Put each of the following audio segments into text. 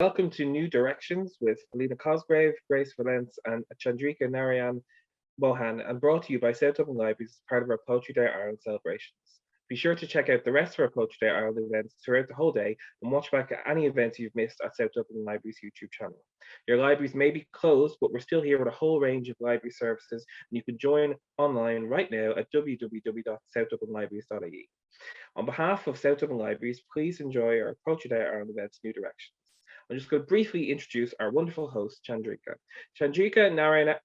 Welcome to New Directions with Polina Cosgrave, Grace Wilentz, and Chandrika Narayanan-Mohan, and brought to you by South Dublin Libraries as part of our Poetry Day Ireland celebrations. Be sure to check out the rest of our Poetry Day Ireland events throughout the whole day and watch back at any events you've missed at South Dublin Libraries YouTube channel. Your libraries may be closed, but we're still here with a whole range of library services, and you can join online right now at www.southdublinlibraries.ie. On behalf of South Dublin Libraries, please enjoy our Poetry Day Ireland events New Directions. I'm just going to briefly introduce our wonderful host, Chandrika. Chandrika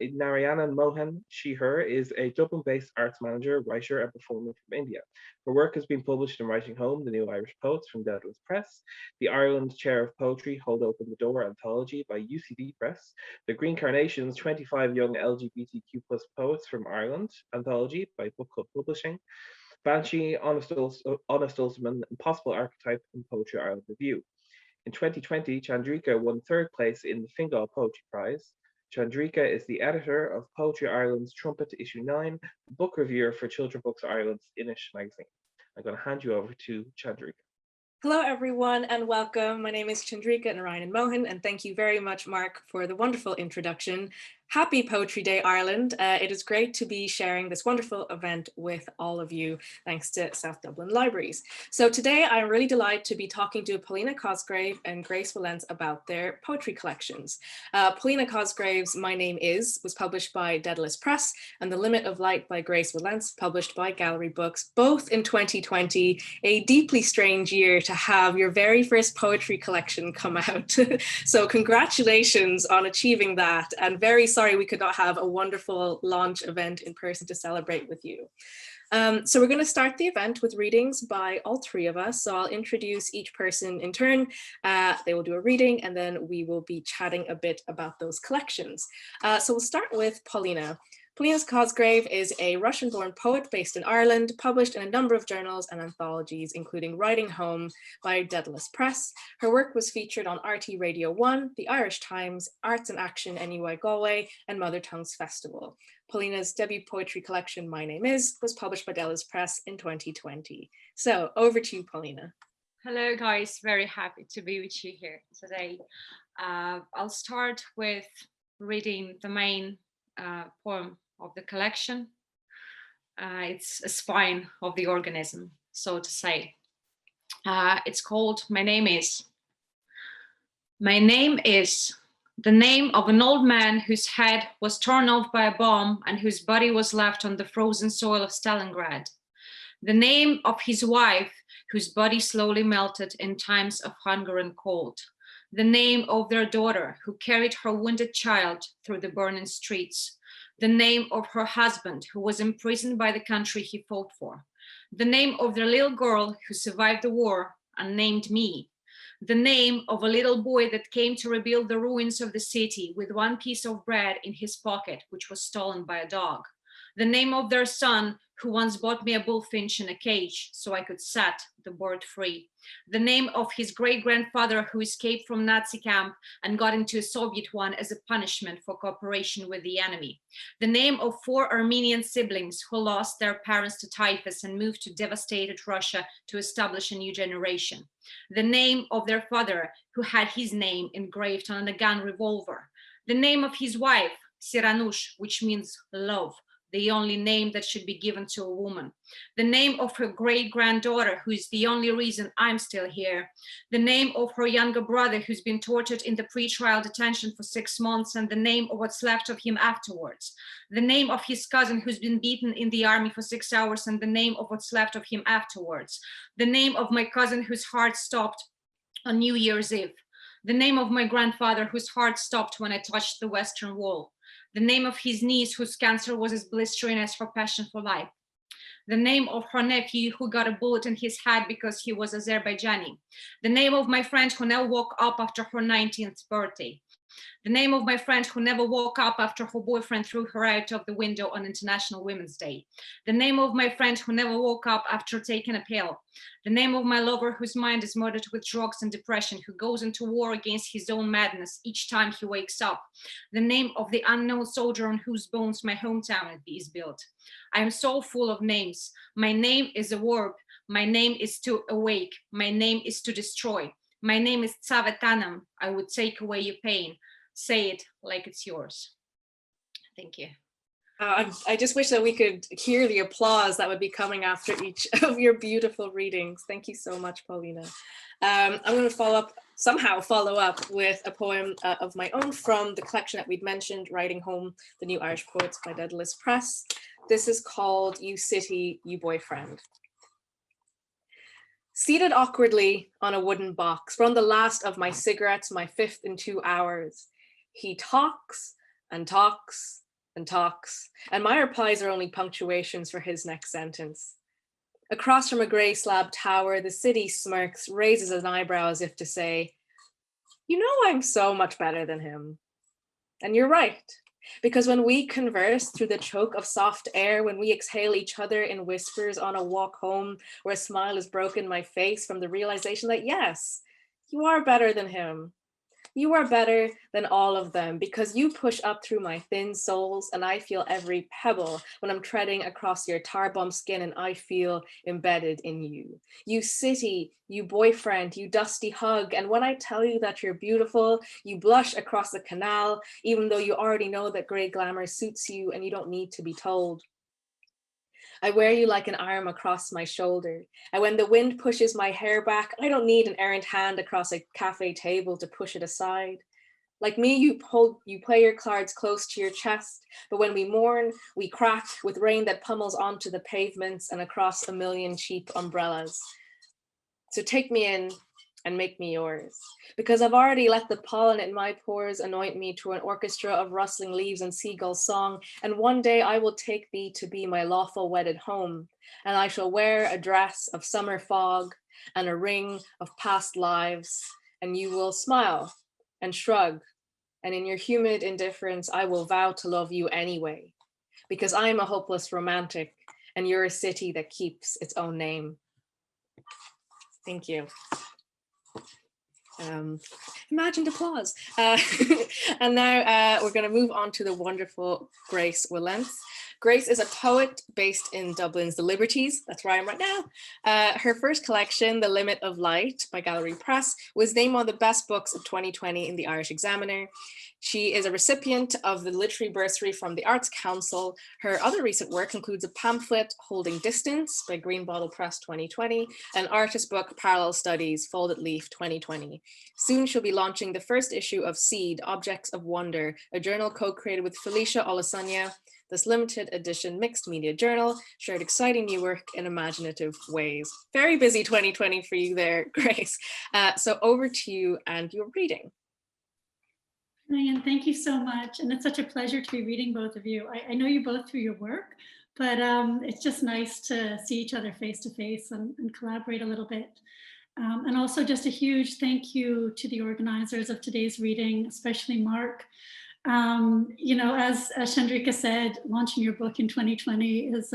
Narayanan-Mohan, she/her, is a Dublin-based arts manager, writer, and performer from India. Her work has been published in Writing Home, the New Irish Poets from Dedalus Press, the Ireland Chair of Poetry, Hold Open the Door anthology by UCD Press, the Green Carnations, 25 Young LGBTQ+ Poets from Ireland anthology by Book Club Publishing, Banshee, Honest Ulsterman, Impossible Archetype, and Poetry Ireland Review. In 2020, Chandrika won third place in the Fingal Poetry Prize. Chandrika is the editor of Poetry Ireland's Trumpet Issue 9, book reviewer for Children's Books Ireland's Inish magazine. I'm going to hand you over to Chandrika. Hello, everyone, and welcome. My name is Chandrika Narayanan-Mohan, and thank you very much, Mark, for the wonderful introduction. Happy Poetry Day, Ireland. It is great to be sharing this wonderful event with all of you, thanks to South Dublin Libraries. So today, I'm really delighted to be talking to Polina Cosgrave and Grace Wilentz about their poetry collections. Polina Cosgrave's My Name Is was published by Dedalus Press, and The Limit of Light by Grace Wilentz, published by Gallery Books, both in 2020, a deeply strange year to have your very first poetry collection come out. So congratulations on achieving that, and very sorry we could not have a wonderful launch event in person to celebrate with you. So we're going to start the event with readings by all three of us. So I'll introduce each person in turn. They will do a reading, and then we will be chatting a bit about those collections. So we'll start with Paulina. Polina Cosgrave is a Russian-born poet based in Ireland, published in a number of journals and anthologies, including Writing Home by Dedalus Press. Her work was featured on RT Radio 1, The Irish Times, Arts in Action NUI Galway, and Mother Tongues Festival. Paulina's debut poetry collection, My Name Is, was published by Dedalus Press in 2020. So over to you, Paulina. Hello, guys. Very happy to be with you here today. I'll start with reading the main poem of the collection. It's a spine of the organism, so to say. It's called My Name Is. My name is the name of an old man whose head was torn off by a bomb and whose body was left on the frozen soil of Stalingrad. The name of his wife, whose body slowly melted in times of hunger and cold. The name of their daughter, who carried her wounded child through the burning streets. The name of her husband, who was imprisoned by the country he fought for. The name of their little girl who survived the war and named me. The name of a little boy that came to rebuild the ruins of the city with one piece of bread in his pocket, which was stolen by a dog. The name of their son, who once bought me a bullfinch in a cage so I could set the bird free. The name of his great-grandfather who escaped from Nazi camp and got into a Soviet one as a punishment for cooperation with the enemy. The name of 4 Armenian siblings who lost their parents to typhus and moved to devastated Russia to establish a new generation. The name of their father who had his name engraved on a gun revolver. The name of his wife, Siranush, which means love, the only name that should be given to a woman. The name of her great-granddaughter, who is the only reason I'm still here. The name of her younger brother, who's been tortured in the pre-trial detention for 6 months, and the name of what's left of him afterwards. The name of his cousin, who's been beaten in the army for 6 hours, and the name of what's left of him afterwards. The name of my cousin, whose heart stopped on New Year's Eve. The name of my grandfather, whose heart stopped when I touched the Western Wall. The name of his niece, whose cancer was as blistering as her passion for life. The name of her nephew, who got a bullet in his head because he was Azerbaijani. The name of my friend who never woke up after her 19th birthday. The name of my friend who never woke up after her boyfriend threw her out of the window on International Women's Day. The name of my friend who never woke up after taking a pill. The name of my lover whose mind is murdered with drugs and depression, who goes into war against his own madness each time he wakes up. The name of the unknown soldier on whose bones my hometown is built. I am so full of names. My name is a verb. My name is to awake. My name is to destroy. My name is Tsavetanam. I would take away your pain. Say it like it's yours. Thank you. I just wish that we could hear the applause that would be coming after each of your beautiful readings. Thank you so much, Paulina. I'm going to somehow follow up with a poem of my own from the collection that we'd mentioned, Writing Home, the New Irish Poets by Dedalus Press. This is called You City, You Boyfriend. Seated awkwardly on a wooden box, run the last of my cigarettes, my fifth in 2 hours. He talks and talks and talks, and my replies are only punctuations for his next sentence. Across from a grey slab tower, the city smirks, raises an eyebrow as if to say, you know, I'm so much better than him. And you're right, because when we converse through the choke of soft air, when we exhale each other in whispers on a walk home where a smile has broken my face from the realization that yes, you are better than him. You are better than all of them because you push up through my thin soles and I feel every pebble when I'm treading across your tar bomb skin and I feel embedded in you. You city, you boyfriend, you dusty hug. And when I tell you that you're beautiful, you blush across the canal, even though you already know that gray glamour suits you and you don't need to be told. I wear you like an arm across my shoulder. And when the wind pushes my hair back, I don't need an errant hand across a cafe table to push it aside. Like me, you play your cards close to your chest, but when we mourn, we crack with rain that pummels onto the pavements and across a million cheap umbrellas. So take me in and make me yours, because I've already let the pollen in my pores anoint me to an orchestra of rustling leaves and seagull song, and one day I will take thee to be my lawful wedded home, and I shall wear a dress of summer fog and a ring of past lives, and you will smile and shrug, and in your humid indifference I will vow to love you anyway, because I am a hopeless romantic, and you're a city that keeps its own name. Thank you. Imagined applause. And now we're going to move on to the wonderful Grace Wilentz. Grace is a poet based in Dublin's The Liberties. That's where I am right now. Her first collection, The Limit of Light by Gallery Press, was named one of the best books of 2020 in the Irish Examiner. She is a recipient of the literary bursary from the Arts Council. Her other recent work includes a pamphlet, Holding Distance by Green Bottle Press 2020, an artist book, Parallel Studies, Folded Leaf 2020. Soon she'll be launching the first issue of Seed, Objects of Wonder, a journal co-created with Felicia Olasanya. This limited edition mixed media journal shared exciting new work in imaginative ways. Very busy 2020 for you there, Grace. So over to you and your reading. Ryan, thank you so much. And it's such a pleasure to be reading both of you. I know you both through your work, but it's just nice to see each other face to face and collaborate a little bit. And also just a huge thank you to the organizers of today's reading, especially Mark. You know, as Chandrika said, launching your book in 2020 is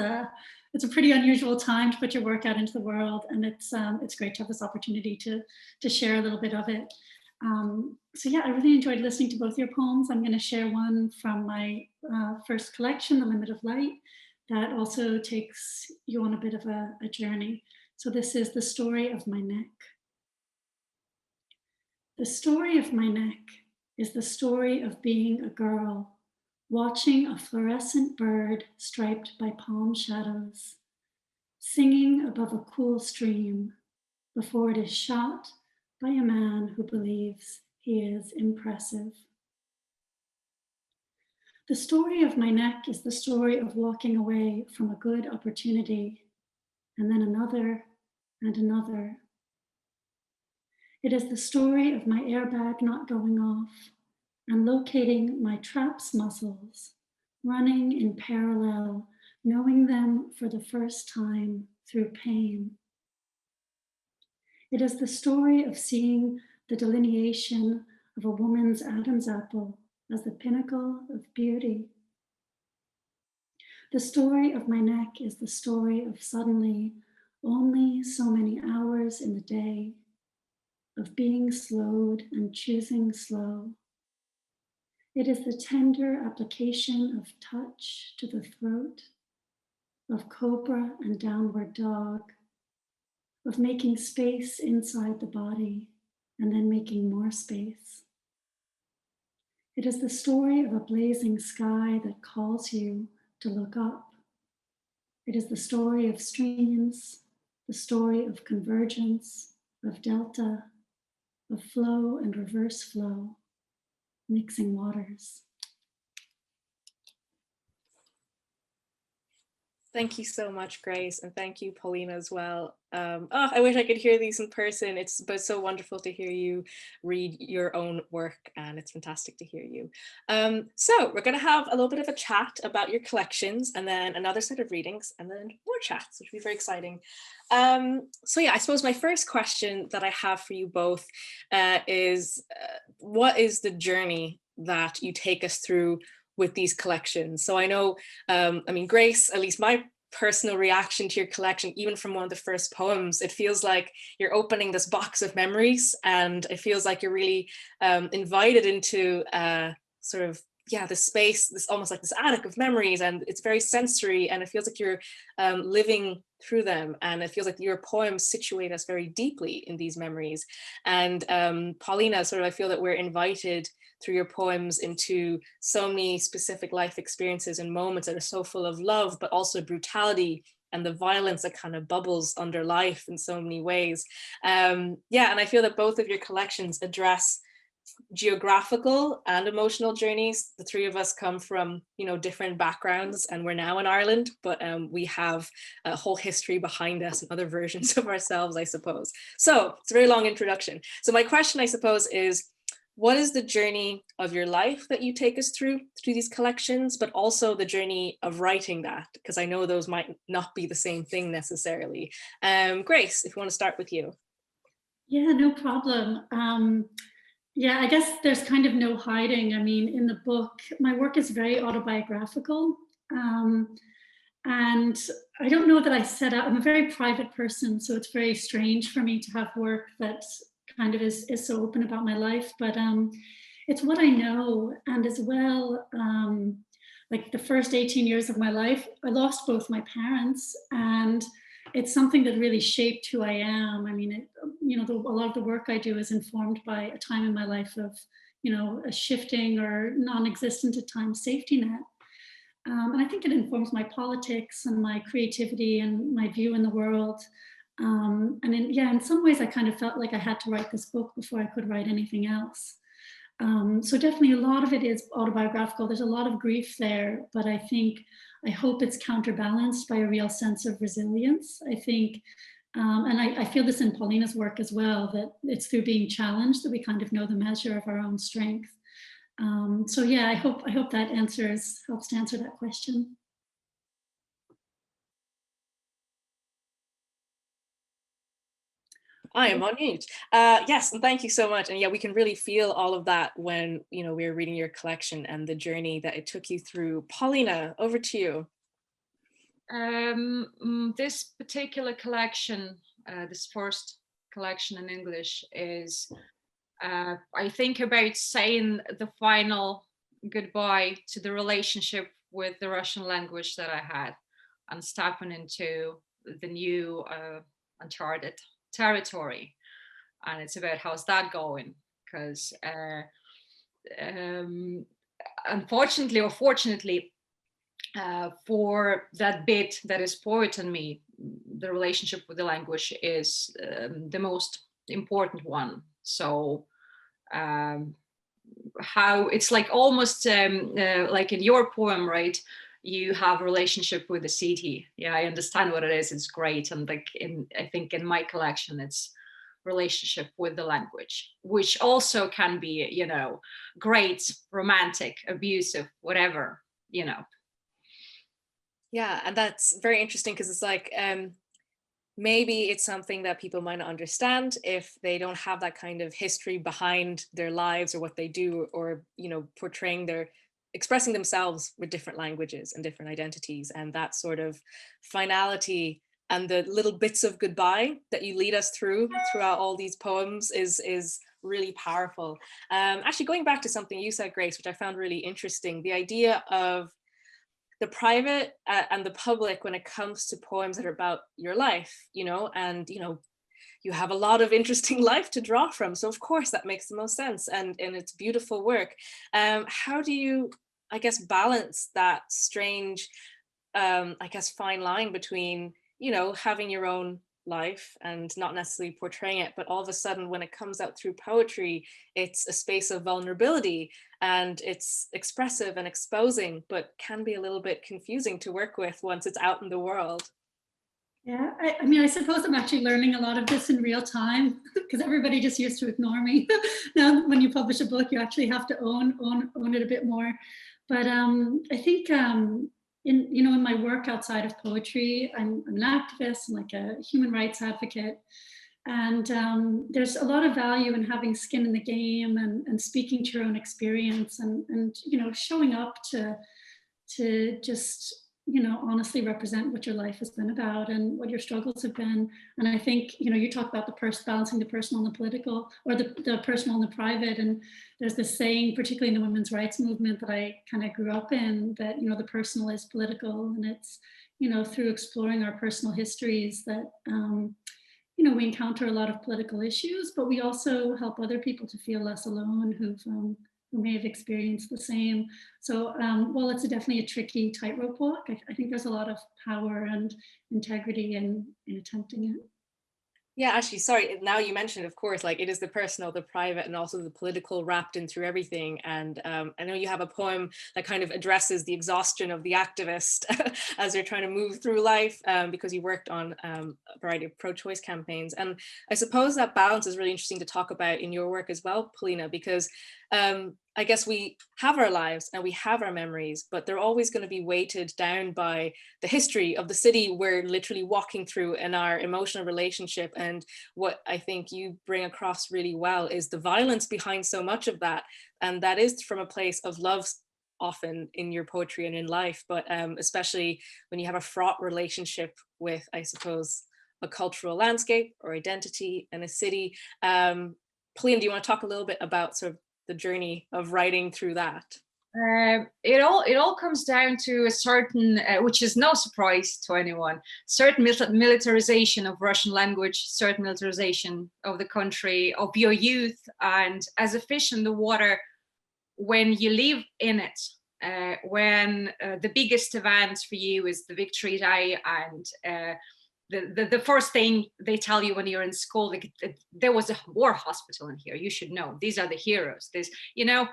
it's a pretty unusual time to put your work out into the world, and it's great to have this opportunity to share a little bit of it. So yeah, I really enjoyed listening to both your poems. I'm going to share one from my first collection, The Limit of Light, that also takes you on a bit of a journey. So this is The Story of My Neck. The story of my neck is the story of being a girl, watching a fluorescent bird striped by palm shadows, singing above a cool stream before it is shot by a man who believes he is impressive. The story of my neck is the story of walking away from a good opportunity, and then another and another. It is the story of my airbag not going off and locating my traps muscles, running in parallel, knowing them for the first time through pain. It is the story of seeing the delineation of a woman's Adam's apple as the pinnacle of beauty. The story of my neck is the story of suddenly only so many hours in the day, of being slowed and choosing slow. It is the tender application of touch to the throat, of cobra and downward dog, of making space inside the body, and then making more space. It is the story of a blazing sky that calls you to look up. It is the story of streams, the story of convergence, of delta, of flow and reverse flow, mixing waters. Thank you so much, Grace, and thank you, Paulina, as well. I wish I could hear these in person. It's so wonderful to hear you read your own work, and it's fantastic to hear you. So we're going to have a little bit of a chat about your collections, and then another set of readings, and then more chats, which will be very exciting. So yeah, I suppose my first question that I have for you both is, what is the journey that you take us through with these collections? So I know, I mean, Grace, at least my personal reaction to your collection, even from one of the first poems, it feels like you're opening this box of memories, and it feels like you're really invited into sort of, yeah, this space, this almost like this attic of memories, and it's very sensory, and it feels like you're living through them, and it feels like your poems situate us very deeply in these memories. And Paulina, sort of, I feel that we're invited through your poems into so many specific life experiences and moments that are so full of love, but also brutality and the violence that kind of bubbles under life in so many ways. Yeah, and I feel that both of your collections address geographical and emotional journeys. The three of us come from, you know, different backgrounds, and we're now in Ireland, but we have a whole history behind us and other versions of ourselves, I suppose. So it's a very long introduction. So my question, I suppose, is, what is the journey of your life that you take us through these collections, but also the journey of writing that? Because I know those might not be the same thing necessarily. Grace, if you want to start with you. Yeah, no problem. Yeah, I guess there's kind of no hiding. I mean, in the book, my work is very autobiographical. And I don't know that I set out, I'm a very private person, so it's very strange for me to have work that kind of is so open about my life, but it's what I know. And as well, like the first 18 years of my life, I lost both my parents, and it's something that really shaped who I am. I mean, a lot of the work I do is informed by a time in my life of, a shifting or non-existent at times safety net. And I think it informs my politics and my creativity and my view in the world. And in some ways I kind of felt like I had to write this book before I could write anything else. So definitely a lot of it is autobiographical. There's a lot of grief there, but I hope it's counterbalanced by a real sense of resilience. I think, and I feel this in Paulina's work as well, that it's through being challenged that we kind of know the measure of our own strength. So yeah, I hope that helps to answer that question. I am on mute. Yes, and thank you so much. And yeah, we can really feel all of that when, we're reading your collection and the journey that it took you through. Paulina, over to you. This particular collection, this first collection in English, is, I think about saying the final goodbye to the relationship with the Russian language that I had, and stepping into the new uncharted territory. And it's about how's that going, because unfortunately or fortunately, for that bit that is poet in me, the relationship with the language is the most important one. So how it's like almost like in your poem, right? You have a relationship with the city. Yeah, I understand what it is. It's great. And like I think in my collection, it's relationship with the language, which also can be, great, romantic, abusive, whatever, Yeah, and that's very interesting, because it's like, maybe it's something that people might not understand if they don't have that kind of history behind their lives or what they do, or, expressing themselves with different languages and different identities. And that sort of finality and the little bits of goodbye that you lead us throughout all these poems is really powerful. Actually, going back to something you said, Grace, which I found really interesting, the idea of the private and the public when it comes to poems that are about your life, and you you have a lot of interesting life to draw from. So of course that makes the most sense, and it's beautiful work. How do you, I guess, balance that strange, I guess, fine line between, you know, having your own life and not necessarily portraying it, but all of a sudden when it comes out through poetry, it's a space of vulnerability and it's expressive and exposing, but can be a little bit confusing to work with once it's out in the world. Yeah, I mean, I suppose I'm actually learning a lot of this in real time because everybody just used to ignore me. Now, when you publish a book, you actually have to own it a bit more. But I think in my work outside of poetry, I'm an activist, I'm like a human rights advocate. And there's a lot of value in having skin in the game and speaking to your own experience and you know, showing up to just, you know, honestly represent what your life has been about and what your struggles have been. And I think, you know, you talk about balancing the personal and the political, or the personal and the private. And there's this saying, particularly in the women's rights movement that I kind of grew up in, that, you know, the personal is political. And it's, you know, through exploring our personal histories that, you know, we encounter a lot of political issues, but we also help other people to feel less alone who may have experienced the same. So while it's definitely a tricky tightrope walk, I think there's a lot of power and integrity in attempting it. Yeah, actually, sorry, now you mentioned, of course, like it is the personal, the private, and also the political wrapped in through everything. And I know you have a poem that kind of addresses the exhaustion of the activist as they're trying to move through life, because you worked on a variety of pro-choice campaigns. And I suppose that balance is really interesting to talk about in your work as well, Polina, because I guess we have our lives and we have our memories, but they're always going to be weighted down by the history of the city we're literally walking through in our emotional relationship. And what I think you bring across really well is the violence behind so much of that. And that is from a place of love often in your poetry and in life, but especially when you have a fraught relationship with, I suppose, a cultural landscape or identity in a city. Polina, do you want to talk a little bit about sort of the journey of writing through that? It all comes down to a certain, which is no surprise to anyone, certain militarization of Russian language, certain militarization of the country, of your youth, and as a fish in the water, when you live in it, when the biggest event for you is the victory day, and the first thing they tell you when you're in school, like, there was a war hospital in here, you should know, these are the heroes. This, you know,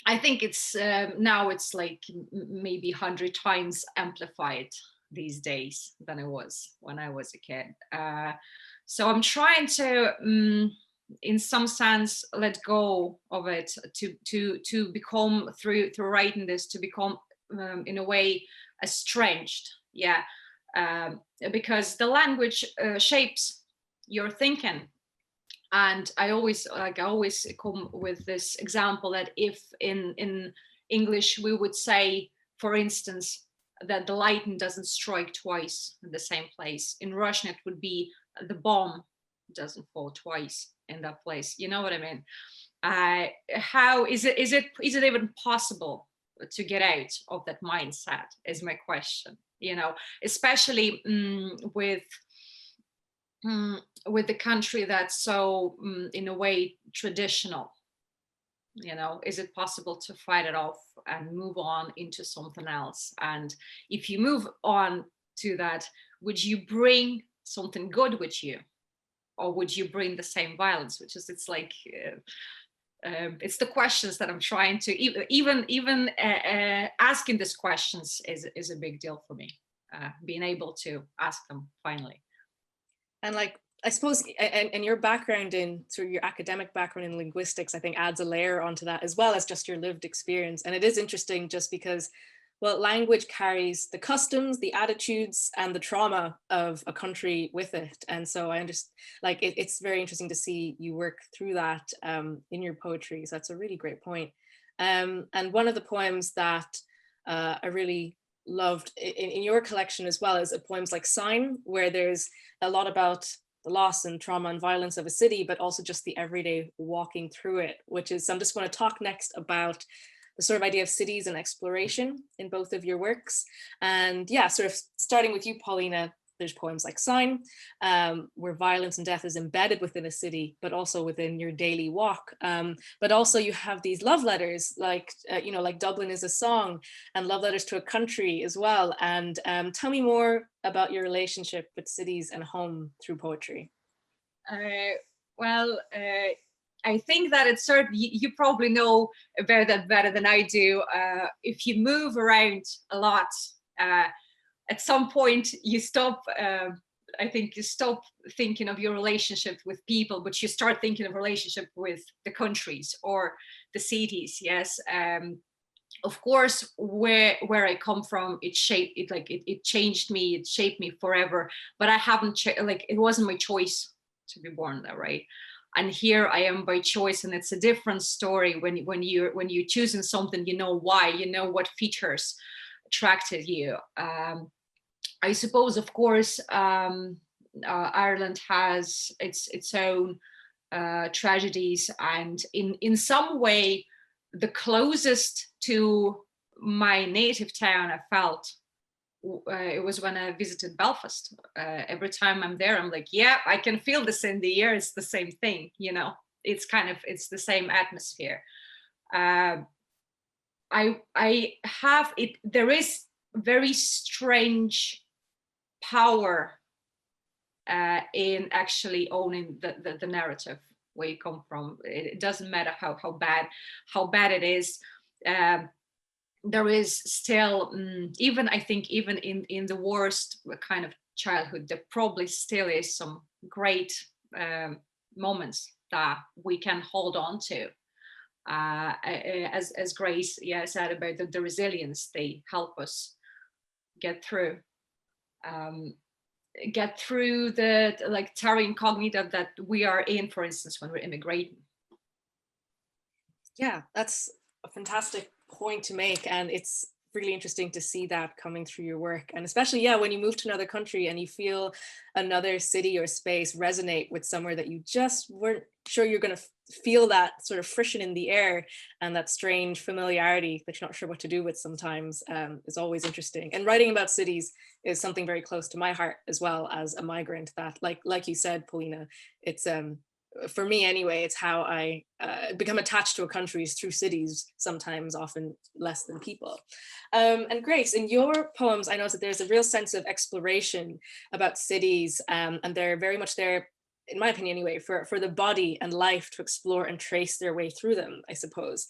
I think it's now it's like maybe 100 times amplified these days than it was when I was a kid. So I'm trying to, in some sense, let go of it to become, through writing this, to become in a way estranged. Yeah. Because the language shapes your thinking, and I always come with this example that if in English we would say, for instance, that the lightning doesn't strike twice in the same place, in Russian it would be the bomb doesn't fall twice in that place. You know what I mean? How is it even possible to get out of that mindset is my question. You know, especially with the country that's so in a way traditional. You know, is it possible to fight it off and move on into something else? And if you move on to that, would you bring something good with you, or would you bring the same violence? Which is, it's like it's the questions that I'm trying to even asking these questions is a big deal for me. Being able to ask them finally. And like, I suppose, and your background in sort of your academic background in linguistics, I think adds a layer onto that, as well as just your lived experience. And it is interesting just because, well, language carries the customs, the attitudes, and the trauma of a country with it. And so I understand, like, it's very interesting to see you work through that in your poetry. So that's a really great point. And one of the poems that I really loved in your collection as well is poems like Sign, where there's a lot about the loss and trauma and violence of a city, but also just the everyday walking through it, which is, I'm just going to talk next about the sort of idea of cities and exploration in both of your works. And yeah, sort of starting with you, Paulina, there's poems like Sign, where violence and death is embedded within a city, but also within your daily walk. But also you have these love letters, like, like Dublin is a Song, and love letters to a country as well. And tell me more about your relationship with cities and home through poetry. I think that it's certain, you probably know about that better than I do. If you move around a lot, at some point you stop, I think you stop thinking of your relationship with people, but you start thinking of relationship with the countries or the cities. Yes. Of course, where I come from, it changed me, it shaped me forever, but I haven't, it wasn't my choice to be born there, right? And here I am by choice, and it's a different story when you're choosing something. You know why, you know what features attracted you. I suppose, of course, Ireland has its own tragedies, and in some way, the closest to my native town I felt, it was when I visited Belfast. Every time I'm there, I'm like, yeah, I can feel this in the air. It's the same thing, it's the same atmosphere. I have it. There is very strange power in actually owning the narrative where you come from. It doesn't matter how bad it is. There is still, even in the worst kind of childhood, there probably still is some great moments that we can hold on to. As Grace said about the resilience, they help us get through the terra incognita that we are in, for instance, when we're immigrating. Yeah, that's a fantastic point to make, and it's really interesting to see that coming through your work, and especially when you move to another country and you feel another city or space resonate with somewhere that you just weren't sure you're going to feel, that sort of friction in the air and that strange familiarity that you're not sure what to do with sometimes, is always interesting. And writing about cities is something very close to my heart as well, as a migrant, that like you said, Paulina, it's for me anyway, it's how I become attached to a country, is through cities, sometimes, often less than people. And Grace, in your poems, I noticed that there's a real sense of exploration about cities, and they're very much there, in my opinion anyway, for the body and life to explore and trace their way through them, I suppose.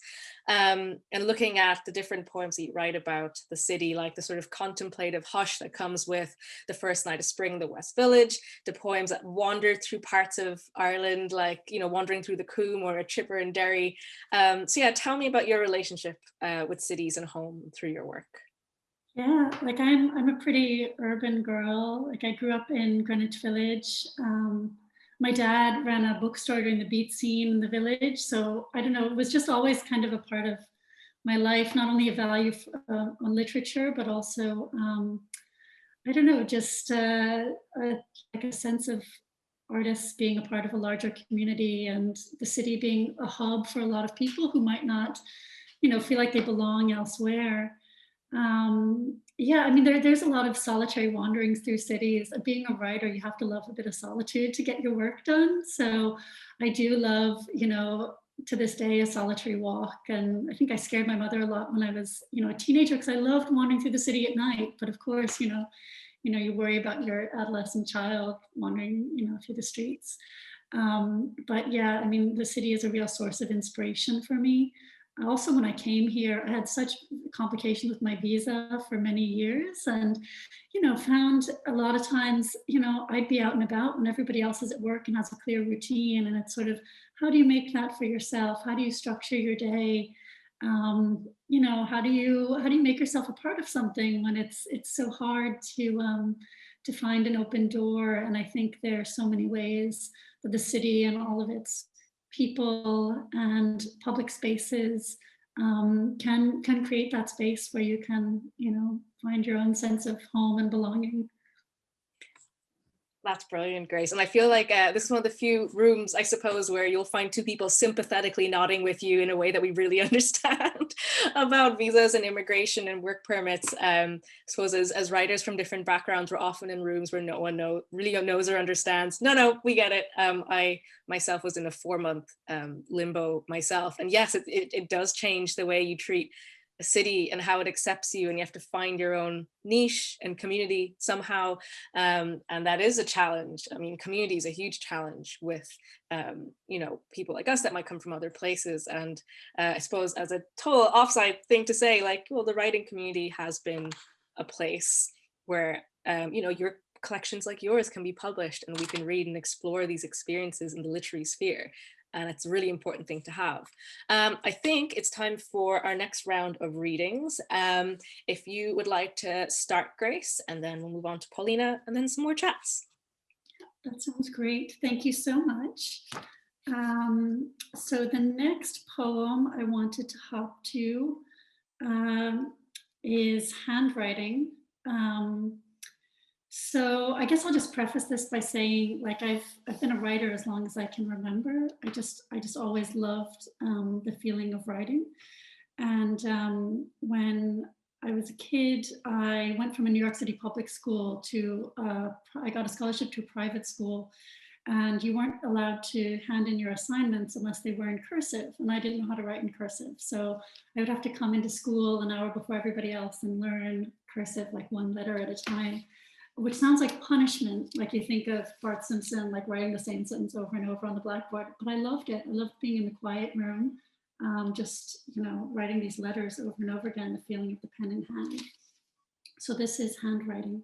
And looking at the different poems that you write about the city, like the sort of contemplative hush that comes with The First Night of Spring, The West Village, the poems that wander through parts of Ireland, like, wandering through the Coombe or a Chipper in Derry. So tell me about your relationship with cities and home through your work. Yeah, I'm a pretty urban girl. I grew up in Greenwich Village. My dad ran a bookstore during the beat scene in the village. So I don't know, it was just always kind of a part of my life, not only a value on literature, but also, I don't know, just like a sense of artists being a part of a larger community, and the city being a hub for a lot of people who might not, feel like they belong elsewhere. There's a lot of solitary wanderings through cities. Being a writer, you have to love a bit of solitude to get your work done. So I do love, to this day, a solitary walk. And I think I scared my mother a lot when I was, a teenager, because I loved wandering through the city at night. But of course, you you worry about your adolescent child wandering, through the streets. The city is a real source of inspiration for me. Also, when I came here, I had such complications with my visa for many years, and, found a lot of times, I'd be out and about when everybody else is at work and has a clear routine. And it's sort of, how do you make that for yourself? How do you structure your day? How do you make yourself a part of something when it's so hard to find an open door? And I think there are so many ways that the city and all of its people and public spaces can create that space where you can, find your own sense of home and belonging. That's brilliant, Grace. And I feel like this is one of the few rooms, I suppose, where you'll find two people sympathetically nodding with you in a way that we really understand about visas and immigration and work permits. I suppose as writers from different backgrounds, we're often in rooms where no one really knows or understands. No, we get it. I myself was in a 4-month limbo myself. And yes, it does change the way you treat a city and how it accepts you, and you have to find your own niche and community somehow, and that is a challenge. I mean, community is a huge challenge with you know, people like us that might come from other places. And I suppose as a total offside thing to say, like, well, the writing community has been a place where you know, your collections like yours can be published and we can read and explore these experiences in the literary sphere. And it's a really important thing to have. I think it's time for our next round of readings. If you would like to start, Grace, and then we'll move on to Paulina and then some more chats. That sounds great. Thank you so much. So the next poem I wanted to hop to is handwriting. So I guess I'll just preface this by saying, like, I've been a writer as long as I can remember. I just always loved the feeling of writing. And when I was a kid, I went from a New York City public school to, I got a scholarship to a private school, and you weren't allowed to hand in your assignments unless they were in cursive, and I didn't know how to write in cursive. So I would have to come into school an hour before everybody else and learn cursive, like one letter at a time, which sounds like punishment, like you think of Bart Simpson, like writing the same sentence over and over on the blackboard. But I loved it. I loved being in the quiet room, just, you know, writing these letters over and over again, the feeling of the pen in hand. So this is handwriting.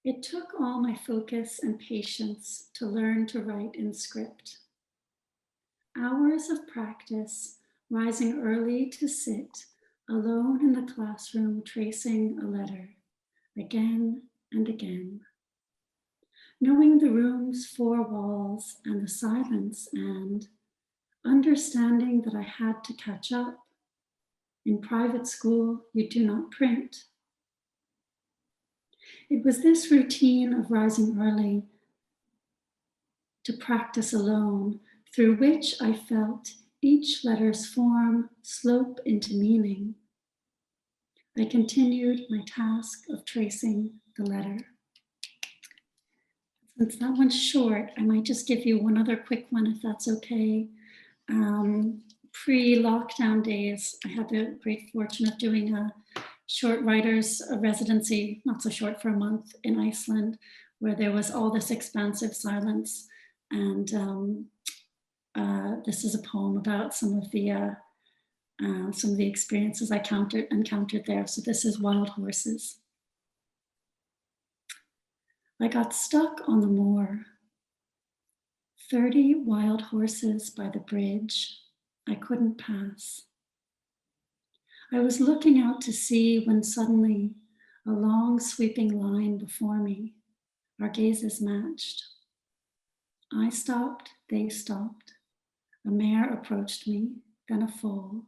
It took all my focus and patience to learn to write in script. Hours of practice, rising early to sit alone in the classroom, tracing a letter again and again, knowing the room's 4 walls and the silence, and understanding that I had to catch up. In private school, you do not print. It was this routine of rising early to practice alone, through which I felt each letter's form slope into meaning. I continued my task of tracing the letter. Since that one's short, I might just give you one other quick one, if that's okay. Pre-lockdown days, I had the great fortune of doing a short writer's residency, not so short, for a month in Iceland, where there was all this expansive silence. And this is a poem about some of the experiences I encountered there. So this is Wild Horses. I got stuck on the moor. 30 wild horses by the bridge. I couldn't pass. I was looking out to sea when suddenly a long sweeping line before me, our gazes matched. I stopped, they stopped. A mare approached me, then a foal.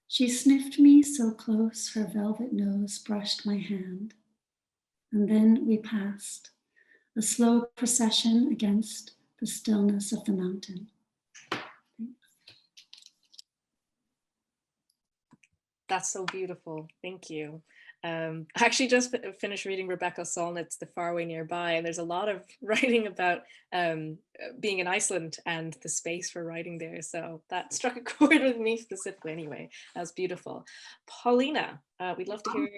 She sniffed me so close, her velvet nose brushed my hand. And then we passed, a slow procession against the stillness of the mountain. That's so beautiful. Thank you. I actually just finished reading Rebecca Solnit's The Faraway Nearby, and there's a lot of writing about being in Iceland and the space for writing there. So that struck a chord with me specifically anyway. That was beautiful. Paulina, we'd love to hear.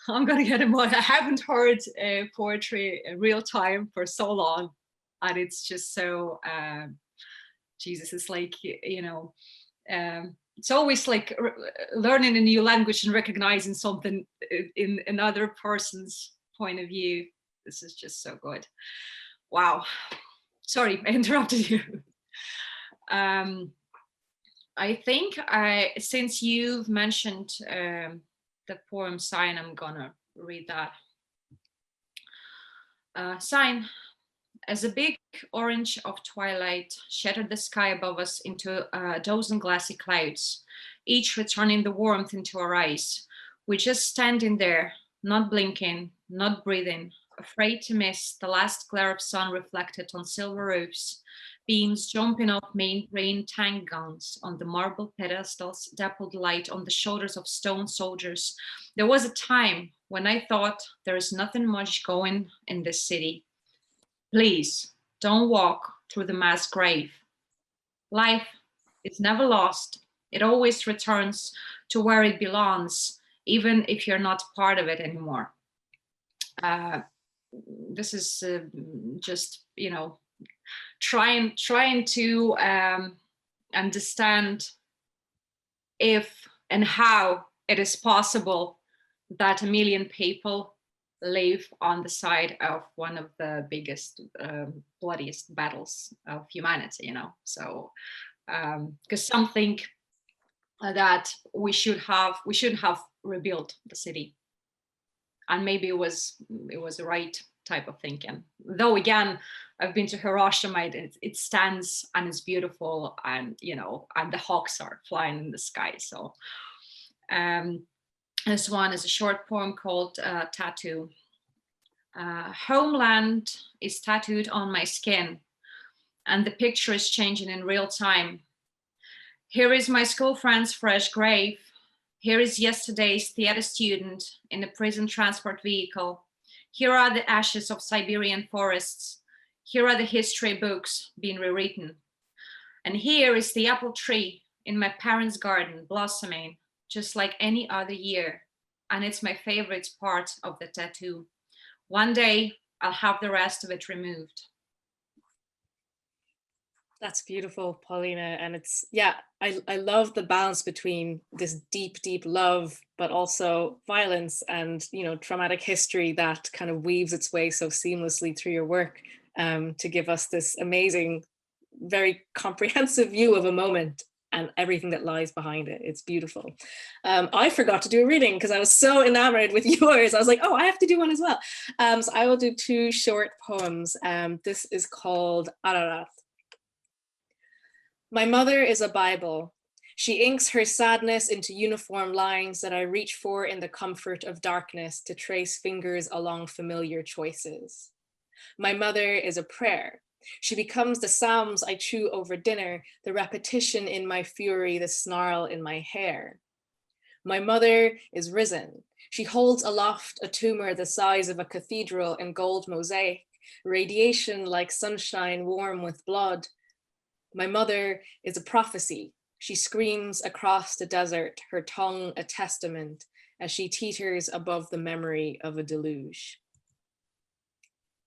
I'm going to get emotional. I haven't heard poetry in real time for so long. And it's just so, Jesus, it's like, you know, it's always like learning a new language and recognizing something in another person's point of view. This is just so good. Wow. Sorry, I interrupted you. I think since you've mentioned the poem Sign, I'm gonna read that. Sign. As a big orange of twilight shattered the sky above us into a dozen glassy clouds, each returning the warmth into our eyes, we just standing there, not blinking, not breathing, afraid to miss the last glare of sun reflected on silver roofs, beams jumping off main green tank guns on the marble pedestals, dappled light on the shoulders of stone soldiers. There was a time when I thought there is nothing much going in this city. Please don't walk through the mass grave. Life is never lost. It always returns to where it belongs, even if you're not part of it anymore. This is just, trying to understand if and how it is possible that 1 million people live on the side of one of the biggest, bloodiest battles of humanity, So, because something that we should have rebuilt the city, and maybe it was the right type of thinking. Though again, I've been to Hiroshima. It stands and it's beautiful, and and the hawks are flying in the sky. So, this one is a short poem called Tattoo. Homeland is tattooed on my skin, and the picture is changing in real time. Here is my school friend's fresh grave. Here is yesterday's theater student in a prison transport vehicle. Here are the ashes of Siberian forests. Here are the history books being rewritten. And here is the apple tree in my parents' garden blossoming, just like any other year. And it's my favorite part of the tattoo. One day I'll have the rest of it removed. That's beautiful, Paulina. And it's, I love the balance between this deep, deep love, but also violence and, traumatic history that kind of weaves its way so seamlessly through your work, to give us this amazing, very comprehensive view of a moment and everything that lies behind it. It's beautiful. I forgot to do a reading because I was so enamored with yours. I was like, oh, I have to do one as well. So I will do 2 short poems. This is called Ararat. My mother is a Bible. She inks her sadness into uniform lines that I reach for in the comfort of darkness to trace fingers along familiar choices. My mother is a prayer. She becomes the psalms I chew over dinner, the repetition in my fury, the snarl in my hair. My mother is risen. She holds aloft a tumor the size of a cathedral in gold mosaic, radiation like sunshine warm with blood. My mother is a prophecy. She screams across the desert, her tongue a testament, as she teeters above the memory of a deluge.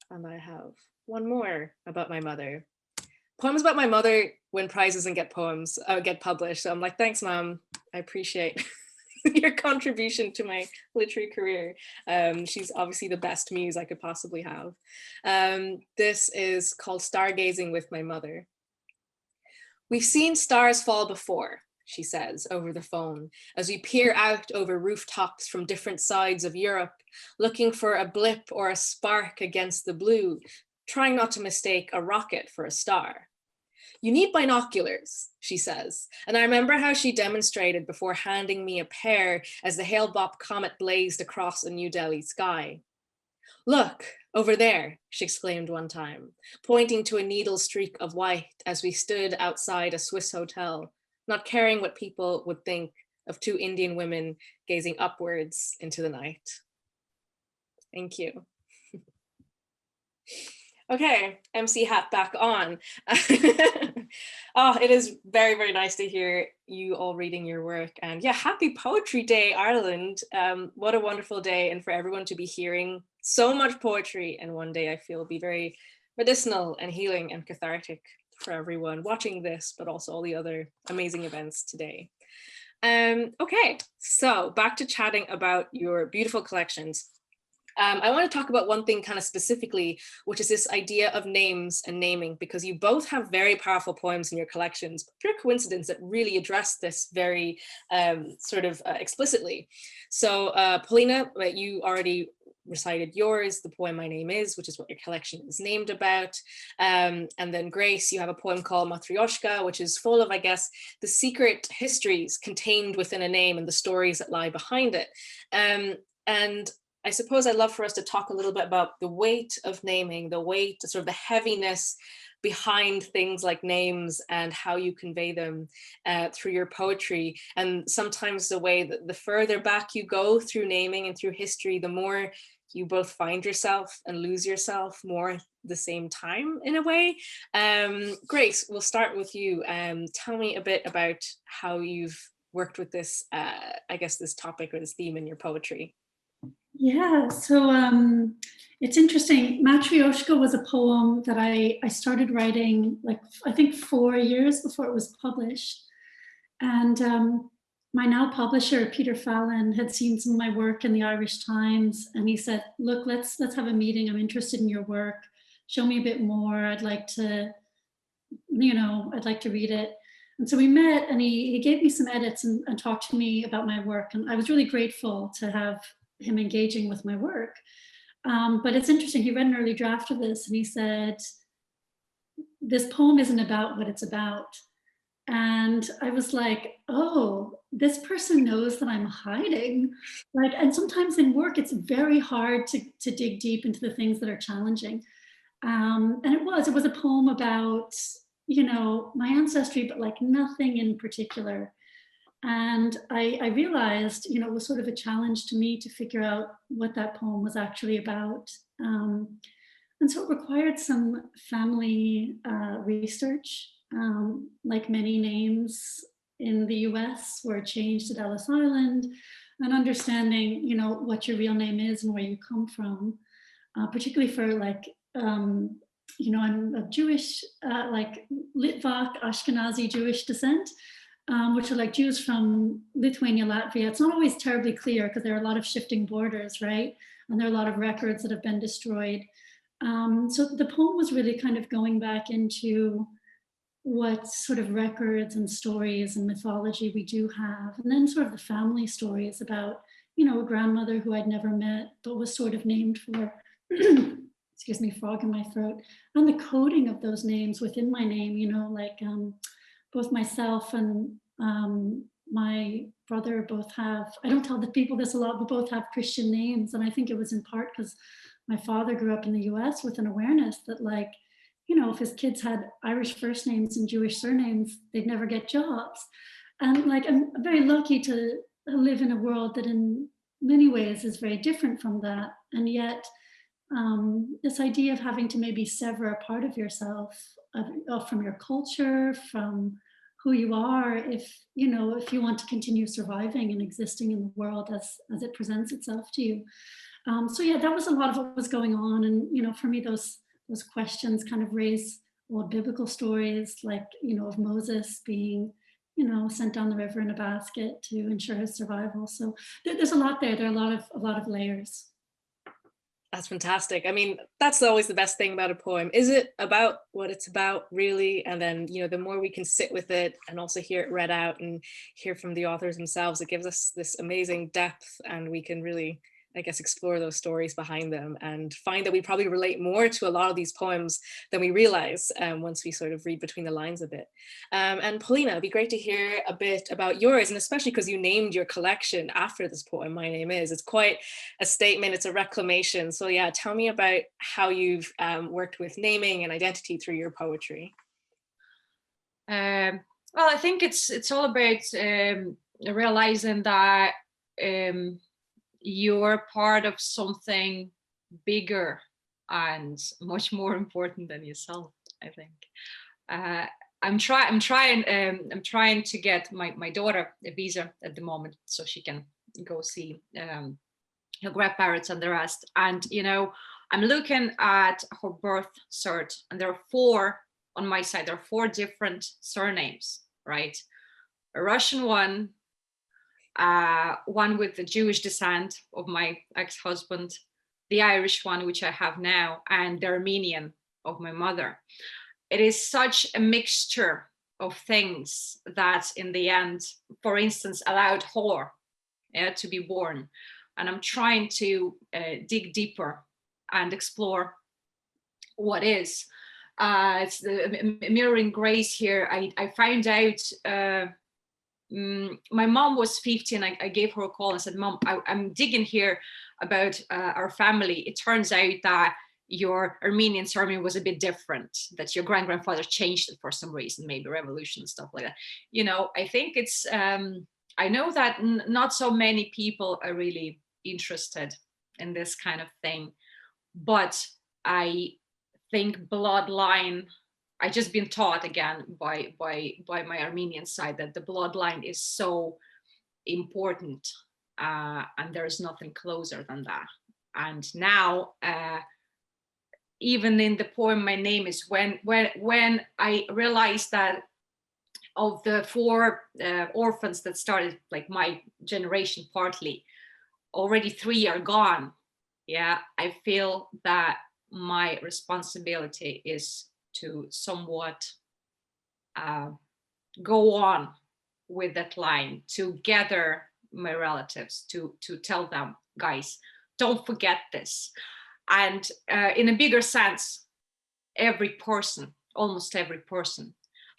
And I have one more about my mother. Poems about my mother win prizes and get published. So I'm like, thanks, Mom. I appreciate your contribution to my literary career. She's obviously the best muse I could possibly have. This is called Stargazing with My Mother. We've seen stars fall before, she says over the phone, as we peer out over rooftops from different sides of Europe, looking for a blip or a spark against the blue, trying not to mistake a rocket for a star. You need binoculars, she says, and I remember how she demonstrated before handing me a pair as the Hale-Bopp comet blazed across a New Delhi sky. Look, over there, she exclaimed one time, pointing to a needle streak of white as we stood outside a Swiss hotel, not caring what people would think of 2 Indian women gazing upwards into the night. Thank you. Okay, MC hat back on. Oh, it is very, very nice to hear you all reading your work. And yeah, happy Poetry Day, Ireland. What a wonderful day. And for everyone to be hearing so much poetry in one day, I feel will be very medicinal and healing and cathartic for everyone watching this, but also all the other amazing events today. Okay, so back to chatting about your beautiful collections. I want to talk about one thing kind of specifically, which is this idea of names and naming, because you both have very powerful poems in your collections, pure coincidence that really address this very explicitly. So Polina, you already recited yours, the poem My Name Is, which is what your collection is named about. And then Grace, you have a poem called Matryoshka, which is full of, I guess, the secret histories contained within a name and the stories that lie behind it. And I suppose I'd love for us to talk a little bit about the weight of naming, the weight, sort of the heaviness behind things like names and how you convey them through your poetry. And sometimes the way that the further back you go through naming and through history, the more you both find yourself and lose yourself more at the same time in a way. Grace, we'll start with you. Tell me a bit about how you've worked with this, I guess, this topic or this theme in your poetry. Yeah, so it's interesting. Matryoshka was a poem that I started writing, like, I think 4 years before it was published. And my now publisher, Peter Fallon, had seen some of my work in the Irish Times, and he said, look, let's have a meeting. I'm interested in your work. Show me a bit more. I'd like to, I'd like to read it. And so we met, and he gave me some edits and talked to me about my work. And I was really grateful to have him engaging with my work. But it's interesting, he read an early draft of this and he said, this poem isn't about what it's about. And I was like, oh, this person knows that I'm hiding. Like, and sometimes in work, it's very hard to dig deep into the things that are challenging. And it was a poem about, my ancestry, but like nothing in particular. And I realized, it was sort of a challenge to me to figure out what that poem was actually about. And so it required some family research, like many names in the US were changed to Ellis Island, and understanding, what your real name is and where you come from, particularly for like, I'm of Jewish, like Litvak, Ashkenazi Jewish descent. Which are like Jews from Lithuania, Latvia. It's not always terribly clear because there are a lot of shifting borders, right? And there are a lot of records that have been destroyed. So the poem was really kind of going back into what sort of records and stories and mythology we do have. And then sort of the family stories about, a grandmother who I'd never met, but was sort of named for, excuse me, frog in my throat. And the coding of those names within my name, like, both myself and my brother both have, I don't tell the people this a lot, but both have Christian names. And I think it was in part because my father grew up in the US with an awareness that, like, if his kids had Irish first names and Jewish surnames, they'd never get jobs. And like, I'm very lucky to live in a world that in many ways is very different from that. And yet this idea of having to maybe sever a part of yourself from your culture, from who you are, if you want to continue surviving and existing in the world as it presents itself to you. So yeah, that was a lot of what was going on. And for me, those questions kind of raise old biblical stories, like of Moses being sent down the river in a basket to ensure his survival. So there's a lot there. There are a lot of layers. That's fantastic. I mean, that's always the best thing about a poem. Is it about what it's about, really? And then, the more we can sit with it and also hear it read out and hear from the authors themselves, it gives us this amazing depth, and we can really, I guess, explore those stories behind them and find that we probably relate more to a lot of these poems than we realize once we sort of read between the lines a bit. And Polina, it'd be great to hear a bit about yours, and especially because you named your collection after this poem, My Name Is. It's quite a statement, it's a reclamation. So yeah, tell me about how you've worked with naming and identity through your poetry. Well, I think it's all about realizing that you're part of something bigger and much more important than yourself, I think. I'm trying to get my daughter a visa at the moment so she can go see her grandparents and the rest. And I'm looking at her birth cert, and there are 4 on my side. There are 4 different surnames, right? A Russian one, one with the Jewish descent of my ex-husband, the Irish one, which I have now, and the Armenian of my mother. It is such a mixture of things that in the end, for instance, allowed horror to be born. And I'm trying to dig deeper and explore what is. It's the mirroring Grace here. I found out my mom was 50, and I gave her a call and said, Mom, I'm digging here. about our family, it turns out that your Armenian surname was a bit different, that your grandfather changed it for some reason, maybe revolution and stuff like that. You know, I think it's, I know that not so many people are really interested in this kind of thing, but I think bloodline, I just been taught again by my Armenian side that the bloodline is so important, and there's nothing closer than that. And now, even in the poem My Name Is, when I realized that of the 4 orphans that started like my generation partly, already 3 are gone. Yeah, I feel that my responsibility is to somewhat go on with that line, to gather my relatives, to tell them, guys, don't forget this. And in a bigger sense, every person, almost every person,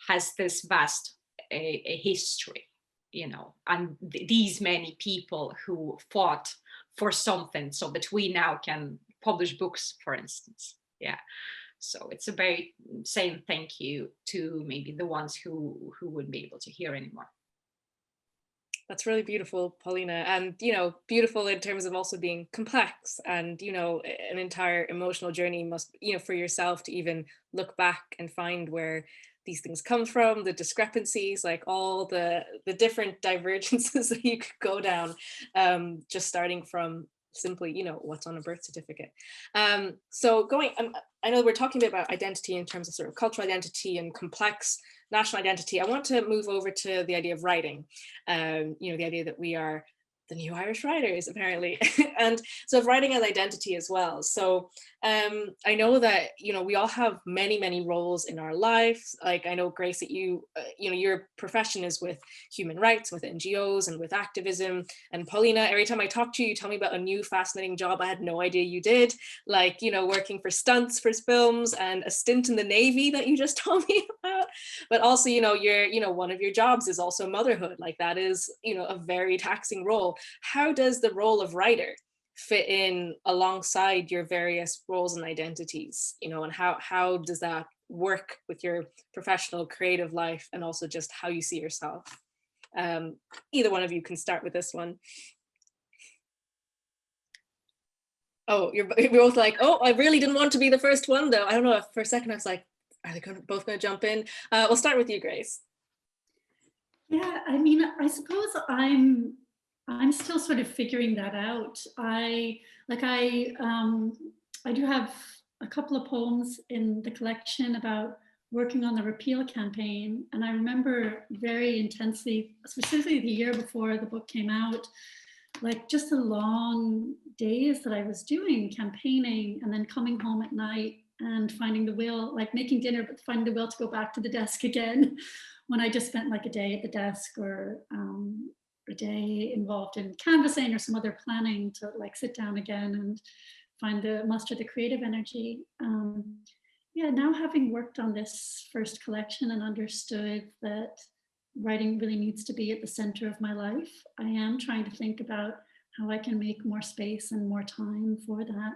has this vast a history, you know, and these many people who fought for something so that we now can publish books, for instance. Yeah. So it's about saying thank you to maybe the ones who wouldn't be able to hear anymore. That's really beautiful, Paulina, and, you know, beautiful in terms of also being complex, and, you know, an entire emotional journey must, you know, for yourself to even look back and find where these things come from, the discrepancies, like all the different divergences that you could go down, just starting from simply, you know, what's on a birth certificate. So going, I know we're talking about identity in terms of sort of cultural identity and complex national identity. I want to move over to the idea of writing, you know, the idea that we are the new Irish writers, apparently, and so of writing as identity as well. So I know that, you know, we all have many, many roles in our lives. Like, I know, Grace, that you know, your profession is with human rights, with NGOs and with activism. And Paulina, every time I talk to you, you tell me about a new fascinating job I had no idea you did, like, you know, working for stunts for films and a stint in the Navy that you just told me about. But also, you know, one of your jobs is also motherhood. Like, that is, you know, a very taxing role. How does the role of writer fit in alongside your various roles and identities, you know, and how does that work with your professional creative life and also just how you see yourself? Either one of you can start with this one. Oh, you're both like, oh, I really didn't want to be the first one though. I don't know, for a second I was like, are they both going to jump in? We'll start with you, Grace. Yeah, I mean, I suppose I'm still sort of figuring that out. I do have a couple of poems in the collection about working on the repeal campaign. And I remember very intensely, specifically the year before the book came out, like just the long days that I was doing campaigning and then coming home at night and finding the will, like making dinner, but finding the will to go back to the desk again when I just spent like a day at the desk or a day involved in canvassing or some other planning to like sit down again and muster the creative energy. Yeah, now having worked on this first collection and understood that writing really needs to be at the center of my life, I am trying to think about how I can make more space and more time for that.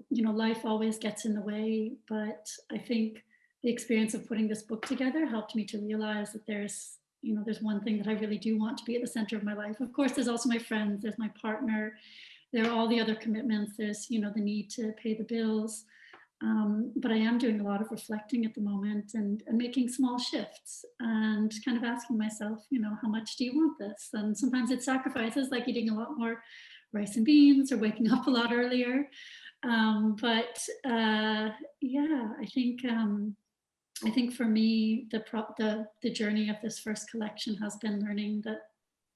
You know, life always gets in the way, but I think the experience of putting this book together helped me to realize that there's one thing that I really do want to be at the center of my life. Of course, there's also my friends, there's my partner, there are all the other commitments, there's, you know, the need to pay the bills. But I am doing a lot of reflecting at the moment and making small shifts and kind of asking myself, you know, how much do you want this? And sometimes it's sacrifices like eating a lot more rice and beans or waking up a lot earlier. Yeah, I think for me, the journey of this first collection has been learning that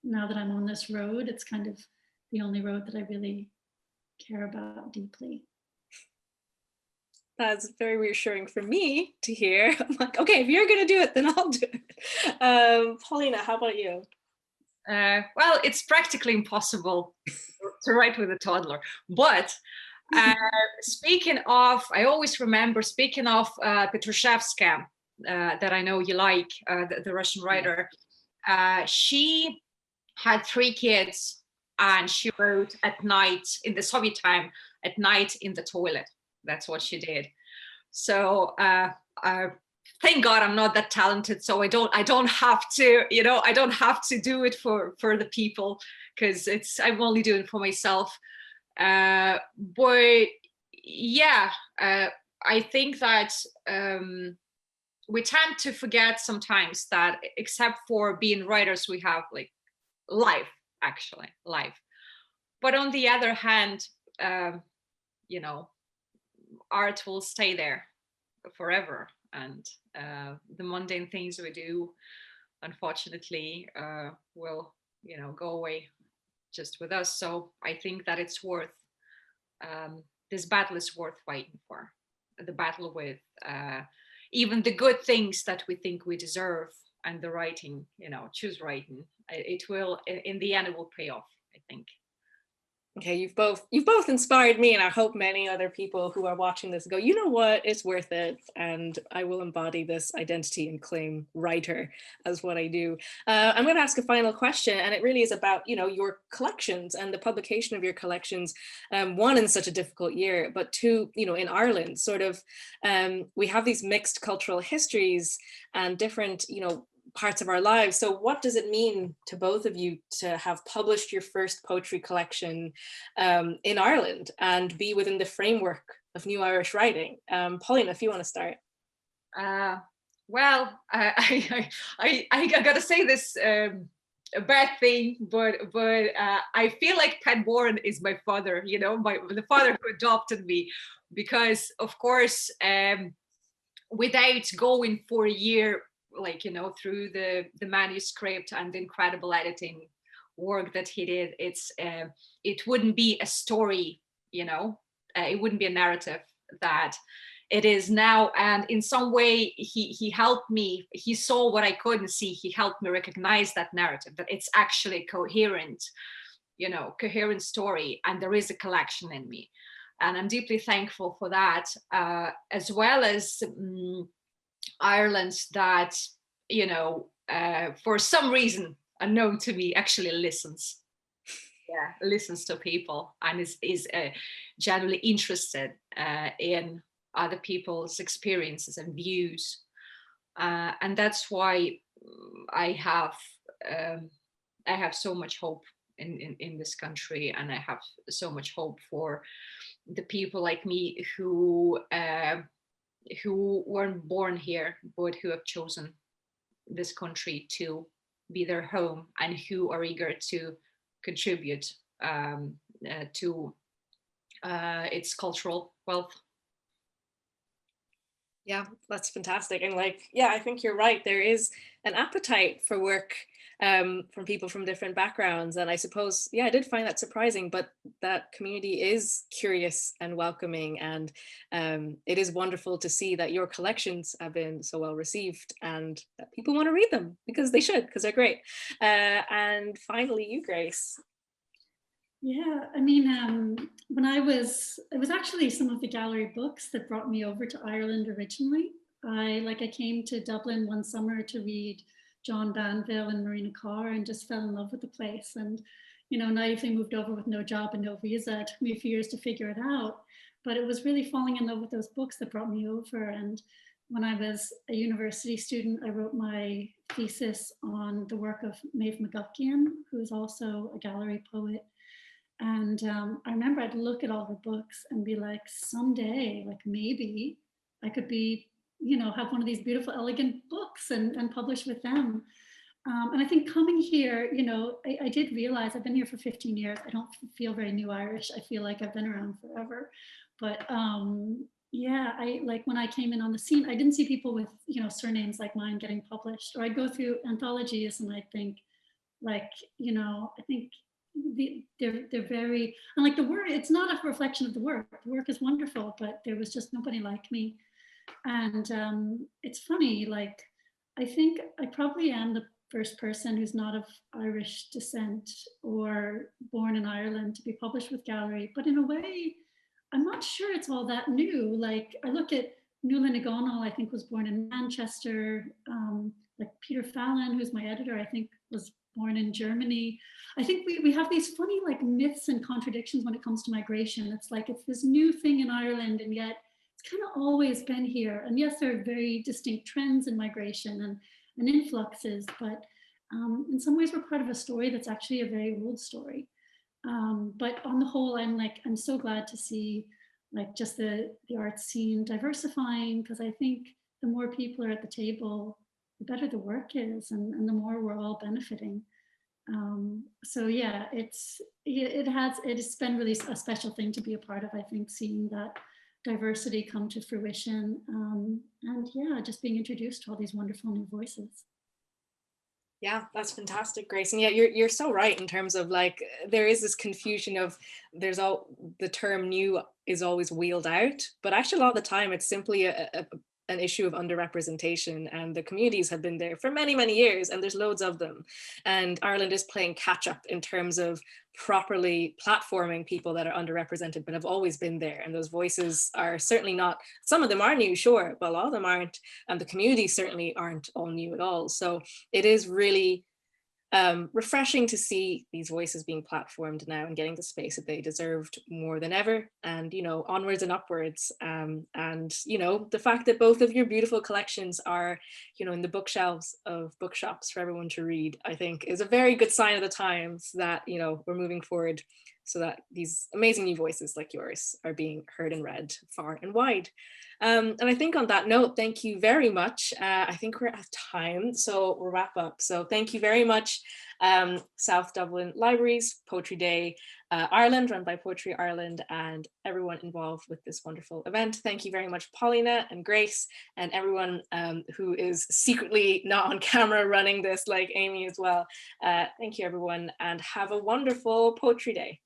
now that I'm on this road, it's kind of the only road that I really care about deeply. That's very reassuring for me to hear. I'm like, okay, if you're going to do it, then I'll do it. Paulina, how about you? Well, it's practically impossible to write with a toddler. But speaking of, I always remember, speaking of Petrushevska, that I know you like, the Russian writer, she had 3 kids and she wrote at night in the Soviet time, at night in the toilet. That's what she did. So thank God I'm not that talented, so I don't have to, you know, I don't have to do it for the people, because I'm only doing it for myself. But yeah, I think that we tend to forget sometimes that except for being writers, we have like life, actually life. But on the other hand, you know, art will stay there forever, and the mundane things we do, unfortunately, will, you know, go away just with us. So I think that it's worth, this battle is worth fighting for, the battle with even the good things that we think we deserve, and the writing, you know, choose writing. It will, in the end, it will pay off, I think. Okay, you've both inspired me, and I hope many other people who are watching this go, you know what, it's worth it, and I will embody this identity and claim writer as what I do. I'm going to ask a final question, and it really is about, you know, your collections and the publication of your collections. One, in such a difficult year, but two, you know, in Ireland, sort of, we have these mixed cultural histories and different, you know, parts of our lives. So what does it mean to both of you to have published your first poetry collection in Ireland and be within the framework of New Irish writing? Paulina, if you want to start. Well, I gotta say this a bad thing, but I feel like Pat Warren is my father, you know, the father who adopted me, because of course, without going for a year, like, you know, through the manuscript and the incredible editing work that he did, it wouldn't be a story, you know, it wouldn't be a narrative that it is now. And in some way he helped me, he saw what I couldn't see, he helped me recognize that narrative, that it's actually coherent, you know, coherent story, and there is a collection in me, and I'm deeply thankful for that, as well as Ireland, that, you know, for some reason unknown to me, actually listens to people, and is generally interested in other people's experiences and views, and that's why I have so much hope in this country, and I have so much hope for the people like me who weren't born here, but who have chosen this country to be their home, and who are eager to contribute to its cultural wealth. Yeah, that's fantastic. And like, yeah, I think you're right. There is an appetite for work from people from different backgrounds. And I suppose, yeah, I did find that surprising, but that community is curious and welcoming. And it is wonderful to see that your collections have been so well received and that people want to read them, because they should, because they're great. And finally, you, Grace. Yeah, I mean, when it was actually some of the gallery books that brought me over to Ireland originally. I came to Dublin one summer to read John Banville and Marina Carr, and just fell in love with the place. And, you know, naively moved over with no job and no visa. It took me a few years to figure it out, but it was really falling in love with those books that brought me over. And when I was a university student, I wrote my thesis on the work of Maeve McGuckian, who is also a gallery poet. And I remember I'd look at all her books and be like, someday, like maybe I could be, you know, have one of these beautiful, elegant books and publish with them. And I think coming here, you know, I did realize I've been here for 15 years. I don't feel very New Irish. I feel like I've been around forever. But yeah, I like when I came in on the scene, I didn't see people with, you know, surnames like mine getting published. Or I'd go through anthologies and I'd think, like, you know, I think they're very, and like the work, it's not a reflection of the work. The work is wonderful, but there was just nobody like me. And it's funny, like, I think I probably am the first person who's not of Irish descent or born in Ireland to be published with gallery. But in a way, I'm not sure it's all that new. Like, I look at Nuala O'Connell, I think was born in Manchester. Like Peter Fallon, who's my editor, I think was born in Germany. I think we have these funny like myths and contradictions when it comes to migration. It's like it's this new thing in Ireland, and yet it's kind of always been here. And yes, there are very distinct trends in migration and influxes, but in some ways we're part of a story that's actually a very old story. But on the whole, I'm so glad to see like just the art scene diversifying, because I think the more people are at the table, the better the work is, and the more we're all benefiting. So yeah, it's been really a special thing to be a part of, I think, seeing that diversity come to fruition, and yeah, just being introduced to all these wonderful new voices. Yeah, that's fantastic, Grace. And yeah, you're so right in terms of like, there is this confusion of the term new is always wheeled out, but actually a lot of the time it's simply an issue of underrepresentation, and the communities have been there for many, many years, and there's loads of them. And Ireland is playing catch up in terms of properly platforming people that are underrepresented, but have always been there. And those voices are certainly not, some of them are new, sure, but a lot of them aren't. And the communities certainly aren't all new at all. So it is really refreshing to see these voices being platformed now and getting the space that they deserved more than ever, and onwards and upwards, and the fact that both of your beautiful collections are in the bookshelves of bookshops for everyone to read, I think is a very good sign of the times that we're moving forward, so that these amazing new voices like yours are being heard and read far and wide. And I think on that note, thank you very much. I think we're at time, so we'll wrap up. So thank you very much, South Dublin Libraries, Poetry Day Ireland, run by Poetry Ireland, and everyone involved with this wonderful event. Thank you very much, Paulina and Grace, and everyone who is secretly not on camera running this, like Amy as well. Thank you, everyone, and have a wonderful Poetry Day.